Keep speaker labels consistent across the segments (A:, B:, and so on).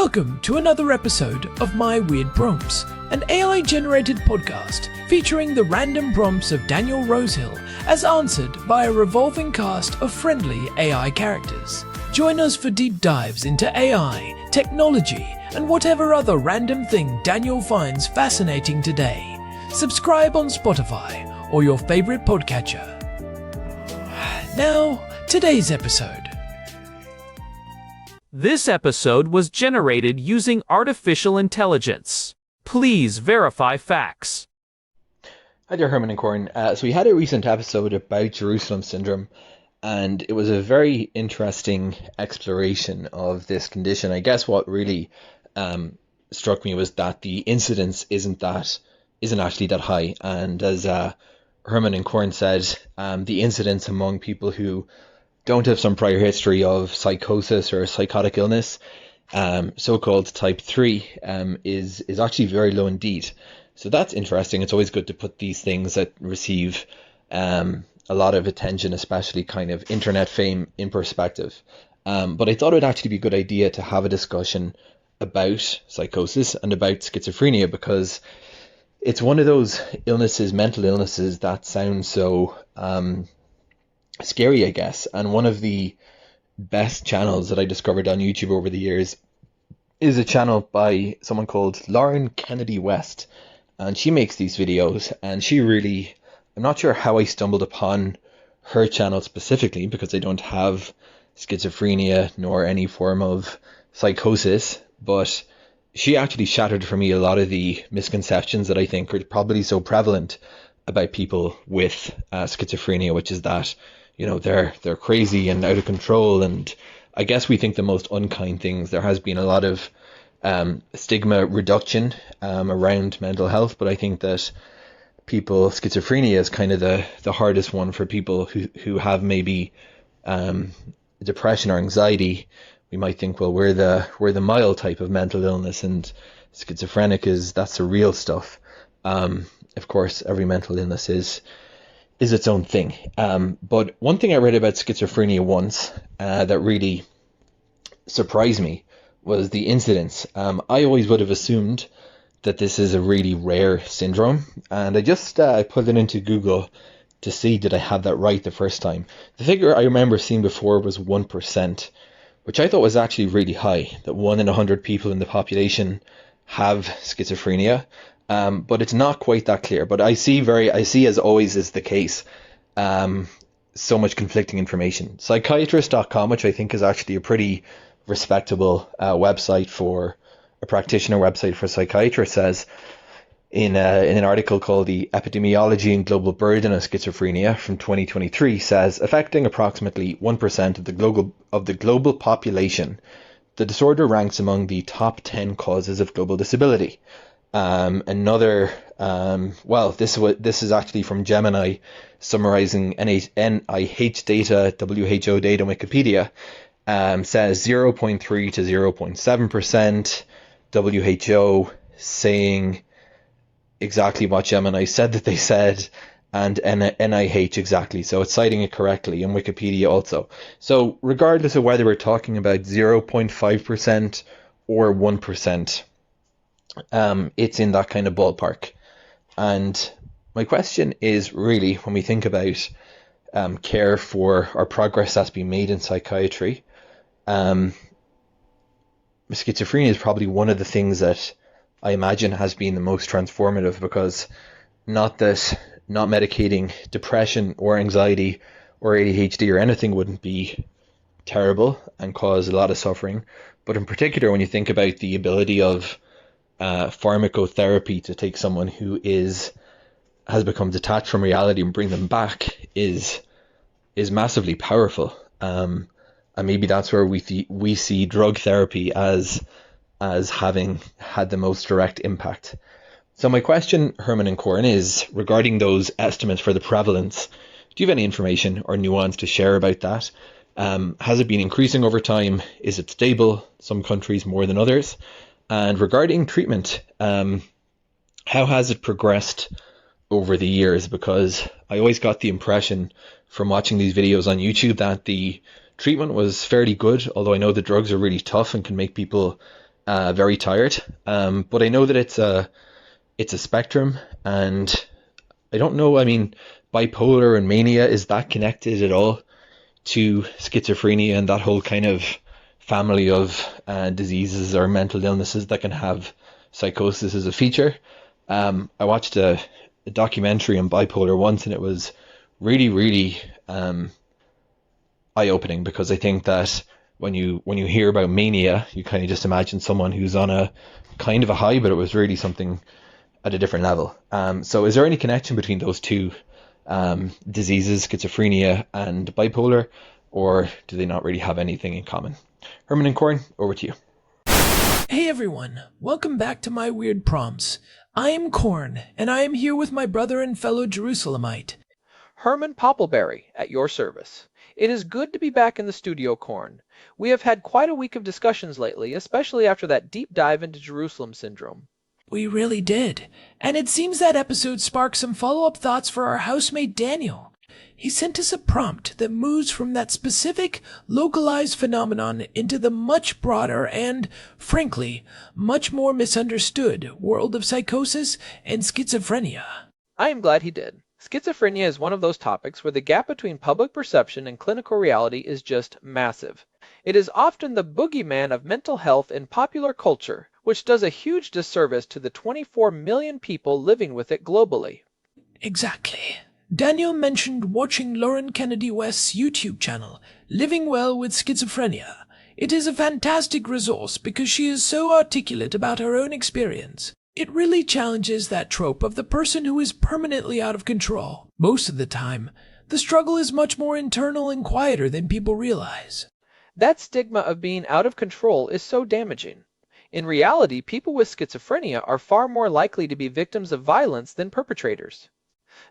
A: Welcome to another episode of My Weird Prompts, an AI-generated podcast featuring the random prompts of Daniel Rosehill as answered by a revolving cast of friendly AI characters. Join us for deep dives into AI, technology, and whatever other random thing Daniel finds fascinating today. Subscribe on Spotify or your favorite podcatcher. Now, today's episode.
B: This episode was generated using artificial intelligence. Please verify facts.
C: Hi there, Herman and Corn. So we had a recent episode about Jerusalem syndrome, and it was a very interesting exploration of this condition. I guess what really struck me was that the incidence isn't actually that high, and as Herman and Corn said, the incidence among people who don't have some prior history of psychosis or psychotic illness, so-called type 3, is actually very low indeed. So that's interesting. It's always good to put these things that receive a lot of attention, especially kind of internet fame, in perspective. But I thought it would actually be a good idea to have a discussion about psychosis and about schizophrenia, because it's one of those illnesses, mental illnesses, that sounds so scary, I guess. And one of the best channels that I discovered on YouTube over the years is a channel by someone called Lauren Kennedy West, and she makes these videos, and I'm not sure how I stumbled upon her channel specifically, because I don't have schizophrenia nor any form of psychosis, but she actually shattered for me a lot of the misconceptions that I think are probably so prevalent about people with schizophrenia, which is that, you know, they're crazy and out of control. And I guess we think the most unkind things. There has been a lot of stigma reduction around mental health, but I think that schizophrenia is kind of the hardest one for people who have maybe depression or anxiety. We might think, well, we're the mild type of mental illness, and schizophrenic that's the real stuff. Of course, every mental illness is its own thing. But one thing I read about schizophrenia once that really surprised me was the incidence. I always would have assumed that this is a really rare syndrome, and I just put it into Google to see did I have that right the first time. The figure I remember seeing before was 1%, which I thought was actually really high, that 1 in 100 people in the population have schizophrenia. But it's not quite that clear. But I see, as always is the case, so much conflicting information. Psychiatrist.com, which I think is actually a pretty respectable website for a practitioner website for psychiatrists, says in an article called "The Epidemiology and Global Burden of Schizophrenia" from 2023, says affecting approximately 1% of the global population, the disorder ranks among the top 10 causes of global disability. This is actually from Gemini, summarizing NIH data, WHO data, Wikipedia, says 0.3 to 0.7%, WHO saying exactly what Gemini said that they said, and NIH exactly, so it's citing it correctly, and Wikipedia also. So regardless of whether we're talking about 0.5% or 1%, it's in that kind of ballpark. And my question is really, when we think about care for our progress that's been made in psychiatry, schizophrenia is probably one of the things that I imagine has been the most transformative, because not medicating depression or anxiety or ADHD or anything wouldn't be terrible and cause a lot of suffering, but in particular when you think about the ability of pharmacotherapy to take someone who has become detached from reality and bring them back is massively powerful. And maybe that's where we see drug therapy as having had the most direct impact. So my question, Herman and Corn, is regarding those estimates for the prevalence. Do you have any information or nuance to share about that? Has it been increasing over time? Is it stable? Some countries more than others? And regarding treatment, how has it progressed over the years? Because I always got the impression from watching these videos on YouTube that the treatment was fairly good, although I know the drugs are really tough and can make people very tired. But I know that it's a spectrum, and I don't know. I mean, bipolar and mania, is that connected at all to schizophrenia and that whole kind of family of diseases or mental illnesses that can have psychosis as a feature? I watched a documentary on bipolar once, and it was really, really eye-opening, because I think that when you hear about mania, you kind of just imagine someone who's on a kind of a high, but it was really something at a different level. So is there any connection between those two diseases, schizophrenia and bipolar, or do they not really have anything in common? Herman and Corn, over to you.
A: Hey everyone, welcome back to my weird prompts. I am Corn, and I am here with my brother and fellow Jerusalemite,
D: Herman Poppleberry, at your service. It is good to be back in the studio, Corn. We have had quite a week of discussions lately, especially after that deep dive into Jerusalem syndrome.
A: We really did, and it seems that episode sparked some follow-up thoughts for our housemate Daniel. He sent us a prompt that moves from that specific, localized phenomenon into the much broader and, frankly, much more misunderstood world of psychosis and schizophrenia.
D: I am glad he did. Schizophrenia is one of those topics where the gap between public perception and clinical reality is just massive. It is often the boogeyman of mental health in popular culture, which does a huge disservice to the 24 million people living with it globally.
A: Exactly. Daniel mentioned watching Lauren Kennedy West's YouTube channel, Living Well with Schizophrenia. It is a fantastic resource because she is so articulate about her own experience. It really challenges that trope of the person who is permanently out of control. Most of the time, the struggle is much more internal and quieter than people realize.
D: That stigma of being out of control is so damaging. In reality, people with schizophrenia are far more likely to be victims of violence than perpetrators.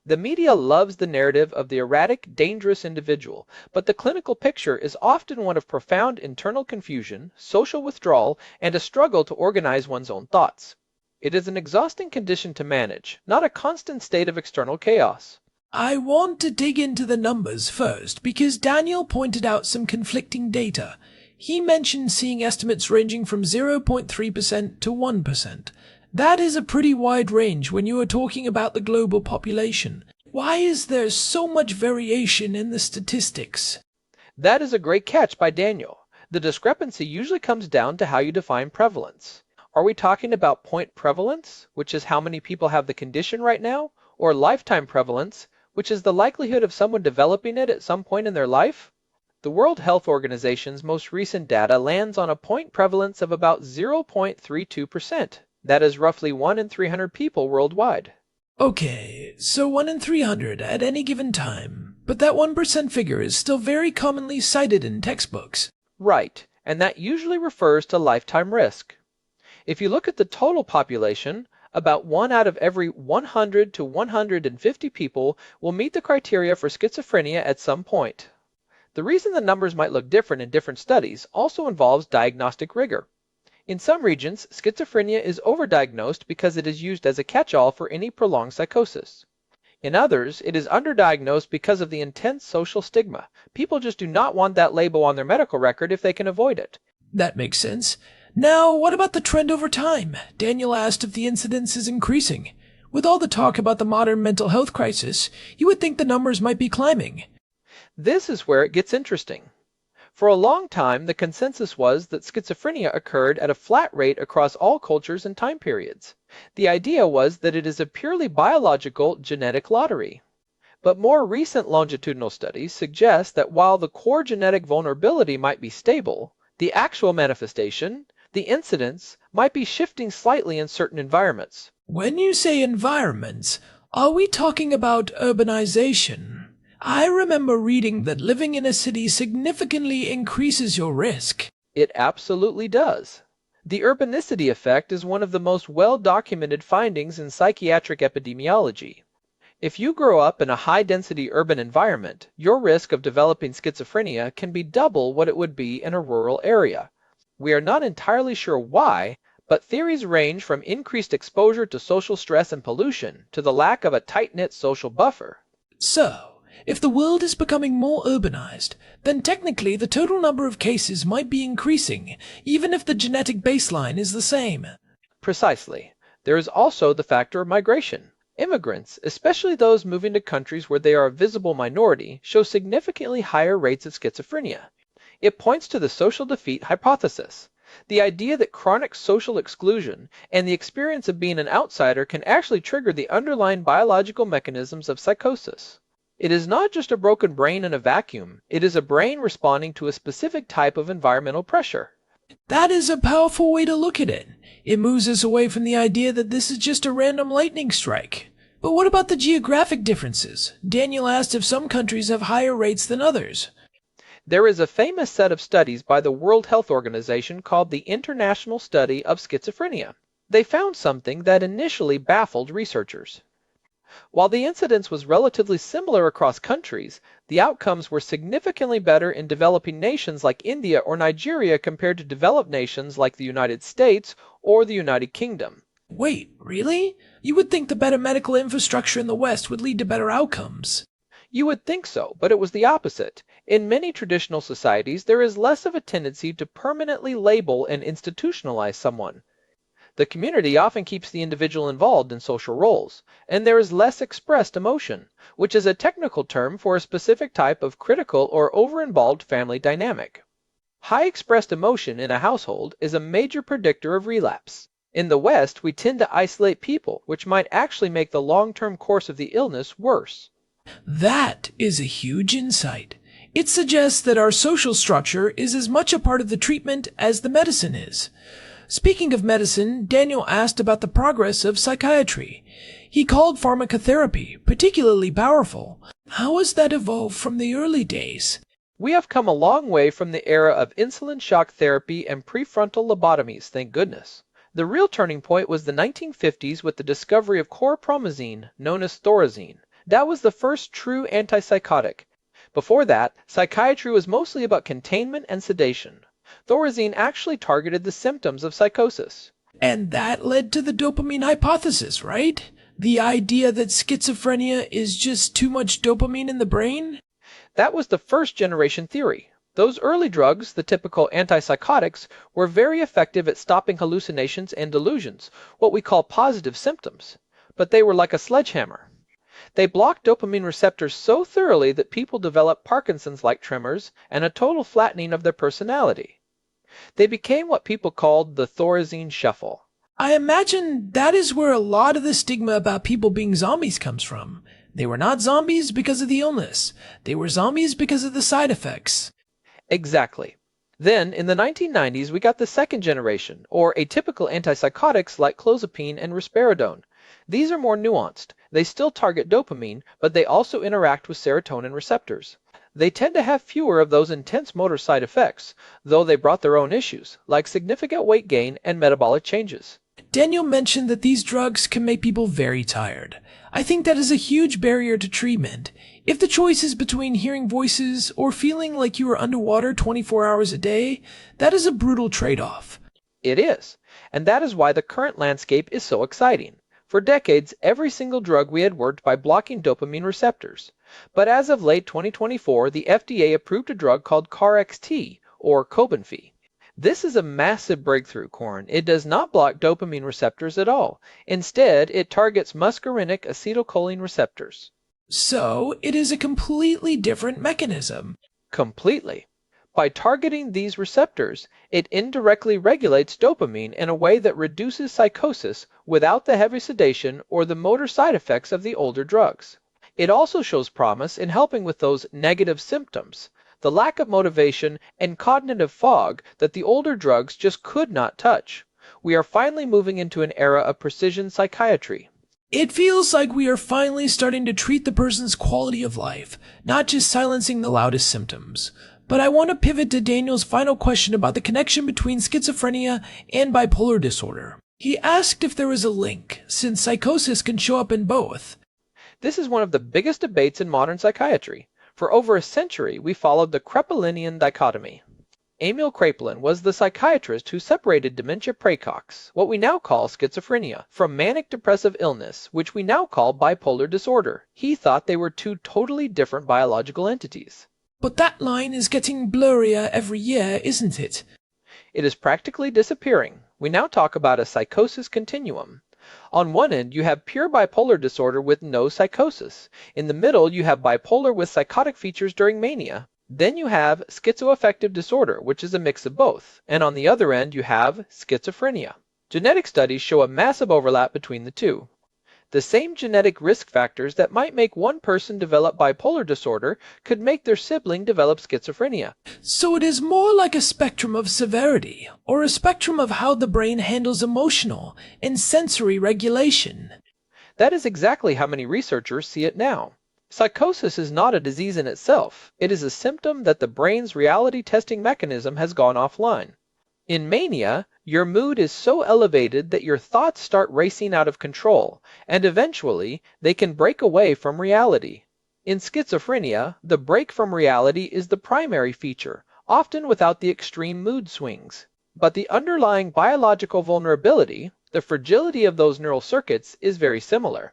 D: The media loves the narrative of the erratic, dangerous individual, but the clinical picture is often one of profound internal confusion, social withdrawal, and a struggle to organize one's own thoughts. It is an exhausting condition to manage, not a constant state of external chaos.
A: I want to dig into the numbers first because Daniel pointed out some conflicting data. He mentioned seeing estimates ranging from 0.3% to 1%. That is a pretty wide range when you are talking about the global population. Why is there so much variation in the statistics?
D: That is a great catch by Daniel. The discrepancy usually comes down to how you define prevalence. Are we talking about point prevalence, which is how many people have the condition right now, or lifetime prevalence, which is the likelihood of someone developing it at some point in their life? The World Health Organization's most recent data lands on a point prevalence of about 0.32%. That is roughly 1 in 300 people worldwide.
A: Okay, so 1 in 300 at any given time, but that 1% figure is still very commonly cited in textbooks.
D: Right, and that usually refers to lifetime risk. If you look at the total population, about 1 out of every 100 to 150 people will meet the criteria for schizophrenia at some point. The reason the numbers might look different in different studies also involves diagnostic rigor. In some regions, schizophrenia is overdiagnosed because it is used as a catch-all for any prolonged psychosis. In others, it is underdiagnosed because of the intense social stigma. People just do not want that label on their medical record if they can avoid it.
A: That makes sense. Now, what about the trend over time? Daniel asked if the incidence is increasing. With all the talk about the modern mental health crisis, you would think the numbers might be climbing.
D: This is where it gets interesting. For a long time, the consensus was that schizophrenia occurred at a flat rate across all cultures and time periods. The idea was that it is a purely biological genetic lottery. But more recent longitudinal studies suggest that while the core genetic vulnerability might be stable, the actual manifestation, the incidence, might be shifting slightly in certain environments.
A: When you say environments, are we talking about urbanization? I remember reading that living in a city significantly increases your risk.
D: It absolutely does. The urbanicity effect is one of the most well-documented findings in psychiatric epidemiology. If you grow up in a high-density urban environment, your risk of developing schizophrenia can be double what it would be in a rural area. We are not entirely sure why, but theories range from increased exposure to social stress and pollution to the lack of a tight-knit social buffer.
A: So, If the world is becoming more urbanized, then technically the total number of cases might be increasing, even if the genetic baseline is the same.
D: Precisely. There is also the factor of migration. Immigrants, especially those moving to countries where they are a visible minority, show significantly higher rates of schizophrenia. It points to the social defeat hypothesis, the idea that chronic social exclusion and the experience of being an outsider can actually trigger the underlying biological mechanisms of psychosis. It is not just a broken brain in a vacuum, it is a brain responding to a specific type of environmental pressure.
A: That is a powerful way to look at it. It moves us away from the idea that this is just a random lightning strike. But what about the geographic differences? Daniel asked if some countries have higher rates than others.
D: There is a famous set of studies by the World Health Organization called the International Study of Schizophrenia. They found something that initially baffled researchers. While the incidence was relatively similar across countries, the outcomes were significantly better in developing nations like India or Nigeria compared to developed nations like the United States or the United Kingdom.
A: Wait, really? You would think the better medical infrastructure in the West would lead to better outcomes.
D: You would think so, but it was the opposite. In many traditional societies, there is less of a tendency to permanently label and institutionalize someone. The community often keeps the individual involved in social roles, and there is less expressed emotion, which is a technical term for a specific type of critical or over-involved family dynamic. High expressed emotion in a household is a major predictor of relapse. In the West, we tend to isolate people, which might actually make the long-term course of the illness worse.
A: That is a huge insight. It suggests that our social structure is as much a part of the treatment as the medicine is. Speaking of medicine, Daniel asked about the progress of psychiatry. He called pharmacotherapy particularly powerful. How has that evolved from the early days?
D: We have come a long way from the era of insulin shock therapy and prefrontal lobotomies, thank goodness. The real turning point was the 1950s with the discovery of chlorpromazine, known as Thorazine. That was the first true antipsychotic. Before that, psychiatry was mostly about containment and sedation. Thorazine actually targeted the symptoms of psychosis.
A: And that led to the dopamine hypothesis, right? The idea that schizophrenia is just too much dopamine in the brain?
D: That was the first generation theory. Those early drugs, the typical antipsychotics, were very effective at stopping hallucinations and delusions, what we call positive symptoms. But they were like a sledgehammer. They blocked dopamine receptors so thoroughly that people developed Parkinson's-like tremors and a total flattening of their personality. They became what people called the Thorazine shuffle.
A: I imagine that is where a lot of the stigma about people being zombies comes from. They were not zombies because of the illness. They were zombies because of the side effects.
D: Exactly. Then, in the 1990s, we got the second generation, or atypical antipsychotics like clozapine and risperidone. These are more nuanced. They still target dopamine, but they also interact with serotonin receptors. They tend to have fewer of those intense motor side effects, though they brought their own issues, like significant weight gain and metabolic changes.
A: Daniel mentioned that these drugs can make people very tired. I think that is a huge barrier to treatment. If the choice is between hearing voices or feeling like you are underwater 24 hours a day, that is a brutal trade-off.
D: It is, and that is why the current landscape is so exciting. For decades, every single drug we had worked by blocking dopamine receptors. But as of late 2024, the FDA approved a drug called KarXT, or Cobenfy. This is a massive breakthrough, Corn. It does not block dopamine receptors at all. Instead, it targets muscarinic acetylcholine receptors.
A: So, it is a completely different mechanism.
D: Completely. By targeting these receptors, it indirectly regulates dopamine in a way that reduces psychosis without the heavy sedation or the motor side effects of the older drugs. It also shows promise in helping with those negative symptoms, the lack of motivation and cognitive fog that the older drugs just could not touch. We are finally moving into an era of precision psychiatry.
A: It feels like we are finally starting to treat the person's quality of life, not just silencing the loudest symptoms. But I want to pivot to Daniel's final question about the connection between schizophrenia and bipolar disorder. He asked if there is a link, since psychosis can show up in both.
D: This is one of the biggest debates in modern psychiatry. For over a century, we followed the Kraepelinian dichotomy. Emil Kraepelin was the psychiatrist who separated dementia praecox, what we now call schizophrenia, from manic depressive illness, which we now call bipolar disorder. He thought they were two totally different biological entities.
A: But that line is getting blurrier every year, isn't it?
D: It is practically disappearing. We now talk about a psychosis continuum. On one end, you have pure bipolar disorder with no psychosis. In the middle, you have bipolar with psychotic features during mania. Then you have schizoaffective disorder, which is a mix of both. And on the other end, you have schizophrenia. Genetic studies show a massive overlap between the two. The same genetic risk factors that might make one person develop bipolar disorder could make their sibling develop schizophrenia.
A: So it is more like a spectrum of severity, or a spectrum of how the brain handles emotional and sensory regulation.
D: That is exactly how many researchers see it now. Psychosis is not a disease in itself. It is a symptom that the brain's reality testing mechanism has gone offline. In mania, your mood is so elevated that your thoughts start racing out of control, and eventually they can break away from reality. In schizophrenia, the break from reality is the primary feature, often without the extreme mood swings. But the underlying biological vulnerability, the fragility of those neural circuits, is very similar.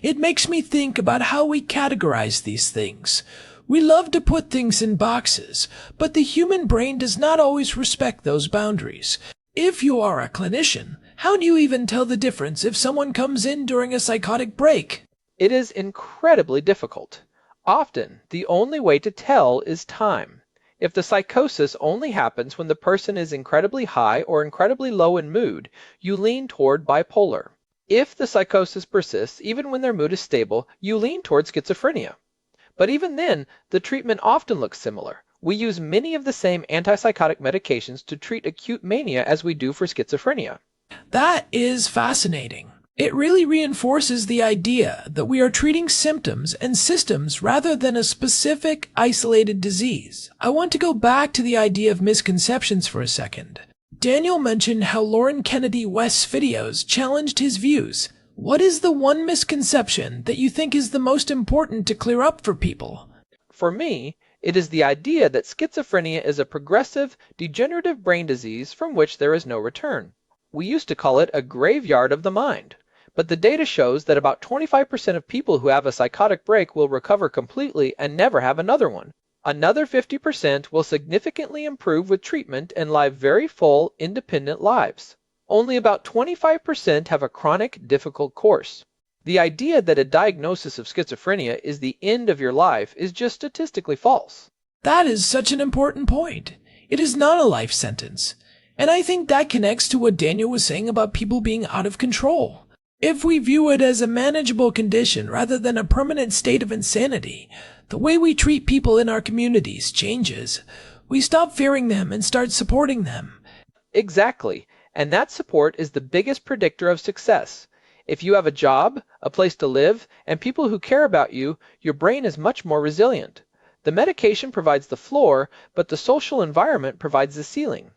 A: It makes me think about how we categorize these things. We love to put things in boxes, but the human brain does not always respect those boundaries. If you are a clinician, how do you even tell the difference if someone comes in during a psychotic break?
D: It is incredibly difficult. Often, the only way to tell is time. If the psychosis only happens when the person is incredibly high or incredibly low in mood, you lean toward bipolar. If the psychosis persists even when their mood is stable, you lean toward schizophrenia. But even then, the treatment often looks similar. We use many of the same antipsychotic medications to treat acute mania as we do for schizophrenia.
A: That is fascinating. It really reinforces the idea that we are treating symptoms and systems rather than a specific, isolated disease. I want to go back to the idea of misconceptions for a second. Daniel mentioned how Lauren Kennedy West's videos challenged his views. What is the one misconception that you think is the most important to clear up for people?
D: For me, it is the idea that schizophrenia is a progressive, degenerative brain disease from which there is no return. We used to call it a graveyard of the mind. But the data shows that about 25% of people who have a psychotic break will recover completely and never have another one. Another 50% will significantly improve with treatment and live very full, independent lives. Only about 25% have a chronic, difficult course. The idea that a diagnosis of schizophrenia is the end of your life is just statistically false.
A: That is such an important point. It is not a life sentence. And I think that connects to what Daniel was saying about people being out of control. If we view it as a manageable condition rather than a permanent state of insanity, the way we treat people in our communities changes. We stop fearing them and start supporting them.
D: Exactly. And that support is the biggest predictor of success. If you have a job, a place to live, and people who care about you, your brain is much more resilient. The medication provides the floor, but the social environment provides the ceiling.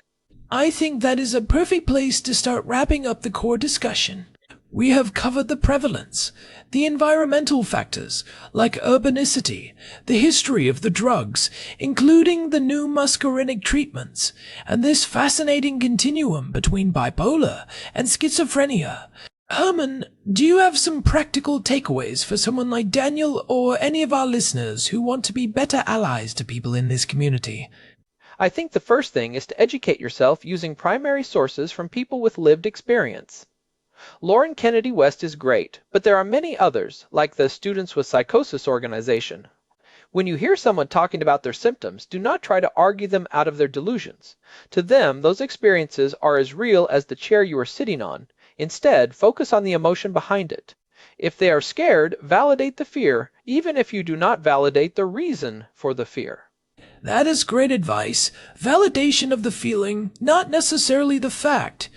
A: I think that is a perfect place to start wrapping up the core discussion. We have covered the prevalence, the environmental factors, like urbanicity, the history of the drugs, including the new muscarinic treatments, and this fascinating continuum between bipolar and schizophrenia. Herman, do you have some practical takeaways for someone like Daniel or any of our listeners who want to be better allies to people in this community?
D: I think the first thing is to educate yourself using primary sources from people with lived experience. Lauren Kennedy West is great, but there are many others, like the Students with Psychosis organization. When you hear someone talking about their symptoms, do not try to argue them out of their delusions. To them, those experiences are as real as the chair you are sitting on. Instead, focus on the emotion behind it. If they are scared, validate the fear, even if you do not validate the reason for the fear.
A: That is great advice. Validation of the feeling, not necessarily the fact.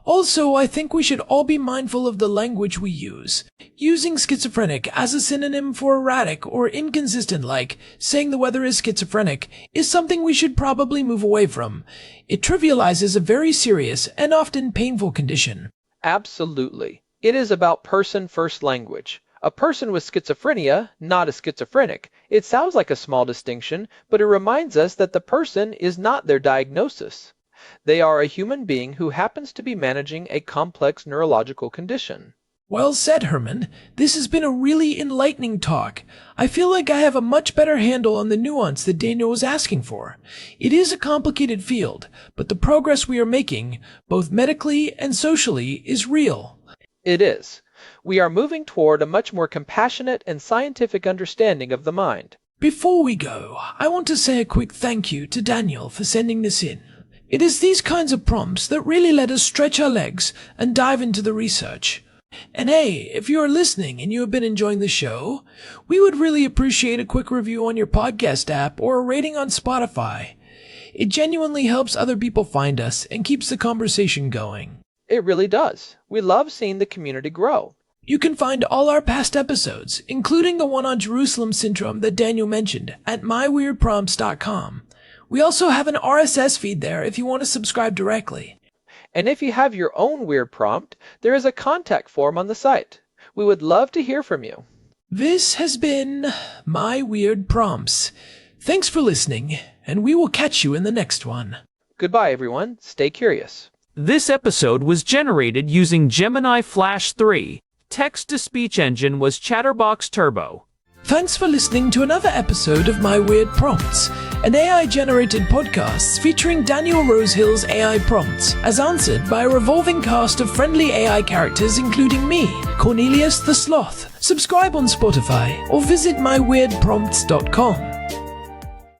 A: Also, I think we should all be mindful of the language we use. Using schizophrenic as a synonym for erratic or inconsistent, like saying the weather is schizophrenic, is something we should probably move away from. It trivializes a very serious and often painful condition.
D: Absolutely. It is about person-first language. A person with schizophrenia, not a schizophrenic, It sounds like a small distinction, but it reminds us that the person is not their diagnosis. They are a human being who happens to be managing a complex neurological condition.
A: Well said, Herman. This has been a really enlightening talk. I feel like I have a much better handle on the nuance that Daniel was asking for. It is a complicated field, but the progress we are making, both medically and socially, is real.
D: It is. We are moving toward a much more compassionate and scientific understanding of the mind.
A: Before we go, I want to say a quick thank you to Daniel for sending this in. It is these kinds of prompts that really let us stretch our legs and dive into the research. And hey, if you are listening and you have been enjoying the show, we would really appreciate a quick review on your podcast app or a rating on Spotify. It genuinely helps other people find us and keeps the conversation going.
D: It really does. We love seeing the community grow.
A: You can find all our past episodes, including the one on Jerusalem syndrome that Daniel mentioned, at myweirdprompts.com. We also have an RSS feed there if you want to subscribe directly.
D: And if you have your own weird prompt, there is a contact form on the site. We would love to hear from you.
A: This has been My Weird Prompts. Thanks for listening, and we will catch you in the next one.
D: Goodbye, everyone. Stay curious.
B: This episode was generated using Gemini Flash 3. Text-to-speech engine was Chatterbox Turbo.
A: Thanks for listening to another episode of My Weird Prompts, an AI-generated podcast featuring Daniel Rosehill's AI prompts, as answered by a revolving cast of friendly AI characters including me, Cornelius the Sloth. Subscribe on Spotify or visit myweirdprompts.com.